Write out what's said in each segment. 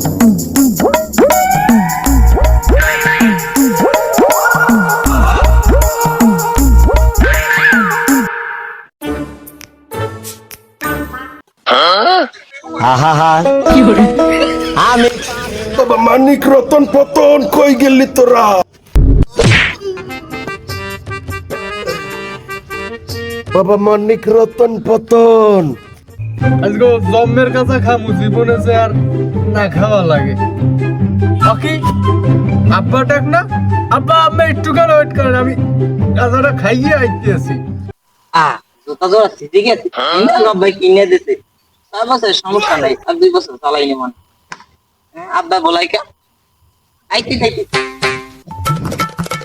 আমি বাবা মানিক রতন পতন কই গেলি তোরা? বাবা মানিক রতন পতন আজকে জম্মের কাছে খামু, জীবনে যে আর না খাওয়া লাগে। বাকি আব্বা ডাক না, আব্বা আমি একটুখানি ওয়েট করেন, আমি কাঁচাটা খাইয়ে আইতেছি। জোতা জোড়া ঠিক আছে, 90 কিনে দিতে 4 বছর সমস্যা নাই, আর 2 বছর চালাইনি মন। আব্বা বলাই কা আইতে খাইতে।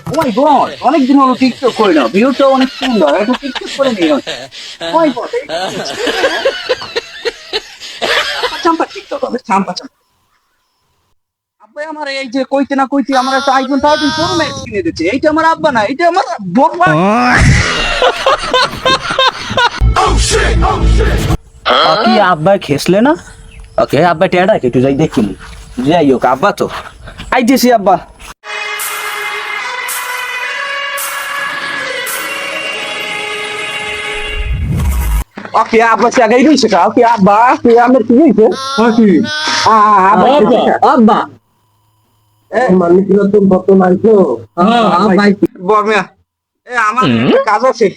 ও মাই গড, অনেকদিন হলো টিকটক করি না, ভিউটা অনেক সুন্দর, একটু টিকটক করে নিও। ওই বটে চাম্পা টিকটক হবে, চাম্পা চাম্পা। আব্বা আমার এই যে কইতে না কইতে আমার একটা আইফোন 13 প্রো ম্যাক্স কিনে দিয়েছে। এইটা আমার আব্বা না, এটা আমার বোন। কি আব্বা খেসলে না? ওকে আব্বা টেডা কেটে যাই দেখিনি, যাই হোক আব্বা তো আইতেছি আব্বা। ওকে আব্বা সে আগে দিছে কা? ওকে আব্বা তুই আমার কি হইছে? বাকি আব্বা আব্বা মানিক রতন পতন আইছো? ভাই বর্মিয়া আমার একটা কাজ আছে,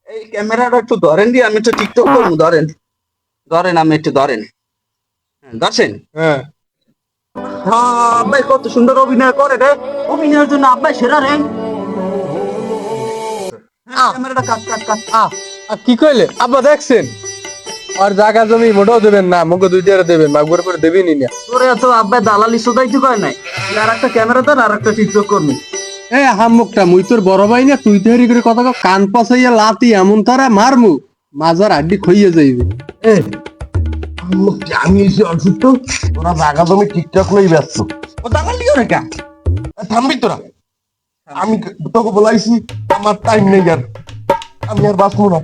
এই ক্যামেরাটা একটু ধরেন দি, আমি একটু টিকটক করবো। ধরেন ধরেন, আমি একটু ধরেন, ধরছেন? হ্যাঁ আব্বাই কত সুন্দর অভিনয় করে রে, অভিনয়ের জন্য আব্বাই সেরা রে। ক্যামেরাটা কাট কাট কাট। কি কইলে আব্বা দেখছেন? আর জায়গা জমি মোটাও দেবেন না, মুখে 2 টাকা দেবেন, মাগুর করে দেবেনই না। তোরে তো আব্বাই দালালি সোদাইতে কয় নাই, আর একটা ক্যামেরা ধর, আর একটা টিকটক করবি। এই হাম্মুকটা মুই তোর বড় ভাই না, তুই তৈরি করে কথা কান পাছাইয়া লাতি এমন তারা মারমু মাজার আড্ডি খইয়ে যাইবে। আমি এসে অসুস্থ, তোরা জায়গা জমি ঠিকঠাক লই ব্যস্ত। ও দালালি করে কা? থামবি তোরা, আমি তোকে বলাইছি আমার টাইম নেই, আর আমি আর বাঁচবো না।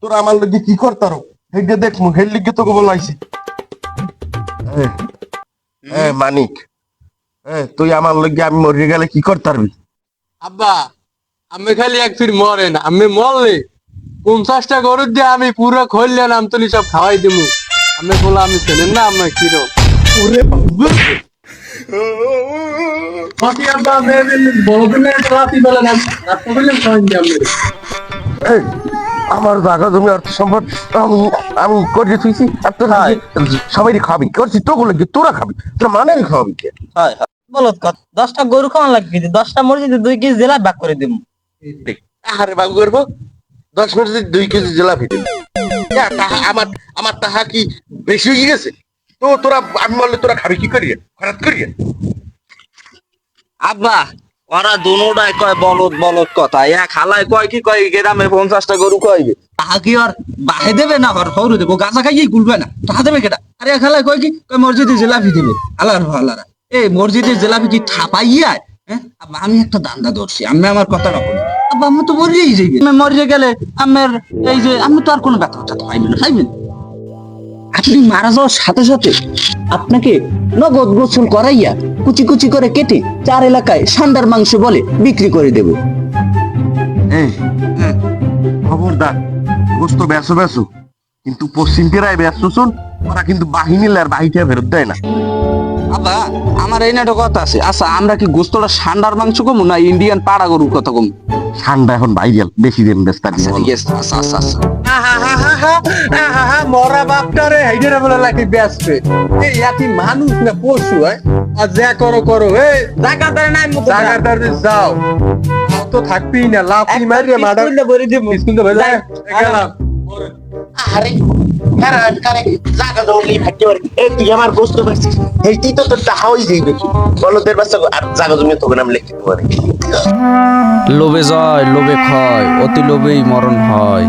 তোরা আমার লগে কি করতারো হেগে দেখমু, হের লিগে তোকে বলাইছি। মানিক তুই আমার লগে আমি মরে গেলে কি করতারবি? আব্বা আমি খালি এক ফির মরে না, আমি মরলে 50টা গরুর দিয়ে আমি পুরো খইলে নাম তুলি সব খাওয়াই দিমু। আমি বলা আমি ছিলেন না, আমি কিরো ওরে বাবা, বাকি আব্বা আমি বহুদিনের রাতি বেলা না প্রবলেম খাওয়াই আমি। আমার জায়গা জমি অর্থ সম্পদ আমি করে থুইছি, আর তোর সবাই খাবি করছি, তোকে লাগে তোরা খাবি, তোর মানে খাওয়াবি কে? বলত কত 10টা গরু খাওয়ান লাগবে, 10টা মসজিদে 2 কেজি জেলা ভাগ করে দিমু। আরে বাবু করবো 10 মিনিটে 2 কেজি জিলাপি দিবি? আমার তাহা কি বেশি হয়ে গেছে? তো তোরা আমি বললে তোরা খাবি কি করিয়ে, খরাত করিয়ে? আব্বা ওরা দুনোটাই কয় বলদ বলদ কথা, এক হালায় কয় কি কয় গ্রামে 50টা গরু কইবে, তাহা কি আর বাহে দেবে না, আর হরু দেবো গাঁজা খাইয়েই গুলবে না, তাহা দেবে কেটা? আরে এক হালায় কয় কি কয় মসজিদে জিলাপি দিবে। আল্লাহর আল্লাহরা এই মসজিদের জিলাপি কি ঠাপাইয়া? হ্যাঁ আব্বা আমি একটা দান্দা ধরছি, আমি আমার কথা না বলি। আব্বা আমি তো মরিয়েই যাইবে, আমি মরিয়ে গেলে আমার এই যে আমি তো আর কোনো ব্যথা ব্যথা পাইবেন না, পাইবেন? আপনি মারা যাওয়ার সাথে সাথে আপনাকে নগদ গোসল করাইয়া কুচি কুচি করে কেটে 4 এলাকায় সান্ডার মাংস বলে বিক্রি করে দেব। খবরদার গোস্ত বেসো বেসো, কিন্তু পশ্চিম পেরায় ব্যস্ত শুন, ওরা কিন্তু বাহিনী আর বাহিটা ফেরত দেয় না। আব্বা আমার এই নাটক কথা আছে। আচ্ছা আমরা কি গোস্তটা সান্ডার মাংস কমু না ইন্ডিয়ান পাড়া গরুর কথা কমু? ঠান্ডা এখন ভাইরাল, বেশি দিন ব্যস্ত মরা বাপটারে হাইডেরা বলে লাগি বেসবে। এই ইয়াতি মানুষ না পশু? আর যা করো করো, এই জায়গাদার নাই মতো জায়গাদার যাও তো থাকবি না, লাফি মারিয়ে মাডা বলে দিব। স্কুল ভাই গেলাম। আরে জায়গা দৌড়লি ভাগ্য তুই আমার গোস্ত পাচ্ছিস, এইটি তো তোর টাহাই যাইবে, বলদের বাচ্চা আর জায়গা জমি তোকে নাম লিখতে পারে। লোভে জয় লোভে ক্ষয়, অতি লোভেই মরণ হয়।